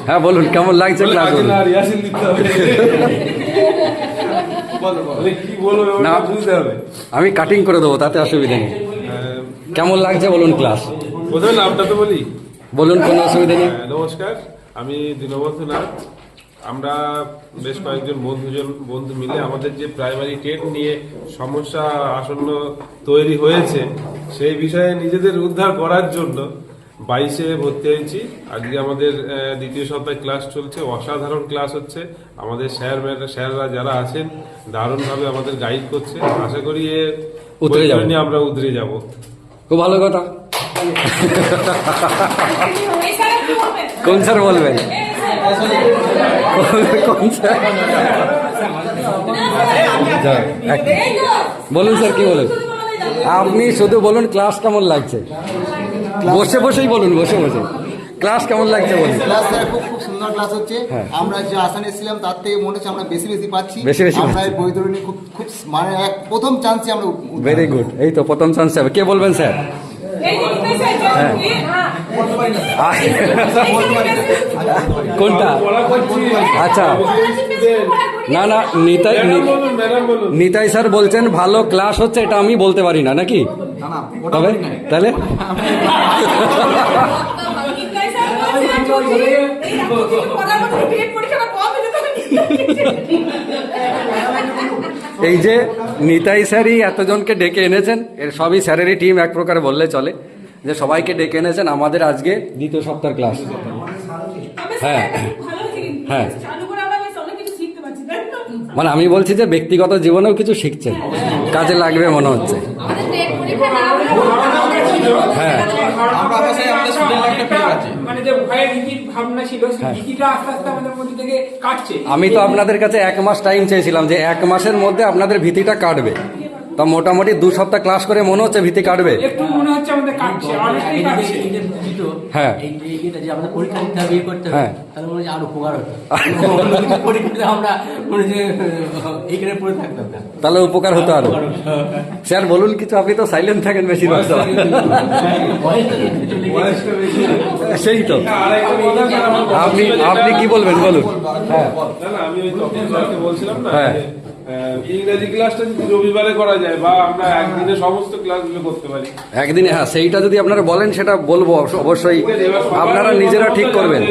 হ্যাঁ বলুন, কেমন লাগছে ক্লাস? না আমি কাটিং করে দেবো, তাতে অসুবিধা নেই। কেমন লাগছে বলুন ক্লাস? প্রথমে নামটা তো বলি। বলুন, কোনো অসুবিধা নেই। নমস্কার, আমি দীনবন্ধু নাথ। আমরা বেশ কয়েকজন বন্ধু মিলে আমাদের যে প্রাইমারি টেট নিয়ে সমস্যা আসন্ন তৈরি হয়েছে সেই বিষয়ে নিজেদের উদ্ধার করার জন্য 22-এ ভর্তি হয়েছি। আজকে আমাদের দ্বিতীয় সপ্তাহে ক্লাস চলছে, অসাধারণ ক্লাস হচ্ছে। আমাদের স্যাররা যারা আছেন দারুণভাবে আমাদের গাইড করছে। আশা করি আমরা উতরে যাব। খুব ভালো কথা। কোন স্যার বলবেন? বলুন স্যার, কি বলুন? আপনি শুধু বলুন ক্লাস কেমন লাগছে। বসে বসেই বলুন, বসে বসে ক্লাস কেমন লাগছে বলুন। ক্লাস স্যার খুব সুন্দর ক্লাস হচ্ছে। আমরা যে আসানে ছিলাম তার থেকে মনে হচ্ছে আমরা বেশি পাচ্ছি। আমরা বৈতরণী খুব মানে প্রথম চান্সে আমরা। ভেরি গুড, এই তো প্রথম চান্স হবে। কে বলবেন স্যার? কোনটা? আচ্ছা, না না, নিতাই স্যার বলছেন ভালো ক্লাস হচ্ছে, এটা আমি বলতে পারি না নাকি? তবে তাহলে এই যে নিতাই স্যারই এতজনকে ডেকে এনেছেন, এর সবই স্যারেরই টিম এক প্রকার বললে চলে, যে সবাইকে ডেকে এনেছেন আমাদের আজকে দ্বিতীয় সপ্তাহের ক্লাস। হ্যাঁ হ্যাঁ, মানে আমি বলছি যে ব্যক্তিগত জীবনেও কিছু শিখছেন, কাজে লাগবে মনে হচ্ছে। হ্যাঁ আমি তো আপনাদের কাছে 1 মাস টাইম চেয়েছিলাম, যে 1 মাসের মধ্যে আপনাদের ভীতিটা কাটবে। তা মোটামুটি 2 সপ্তাহ ক্লাস করে মনে হচ্ছে ভীতি কাটবে। হ্যাঁ তাহলে উপকার হতো আরো। স্যার বলুন কিছু, আপনি তো সাইলেন্ট থাকেন বেশিরভাগ। সেই তো, আপনি কি বলবেন বলুন। হ্যাঁ আমি বলছিলাম না, ইংরেজি ক্লাসটা যদি রবিবারে করা যায় বা আমরা একদিনে সমস্ত ক্লাসগুলো করতে পারি একদিনে, হ্যাঁ সেইটা যদি আপনারা বলেন সেটা বলবো অবশ্যই, আপনারা নিজেরা ঠিক করবেন।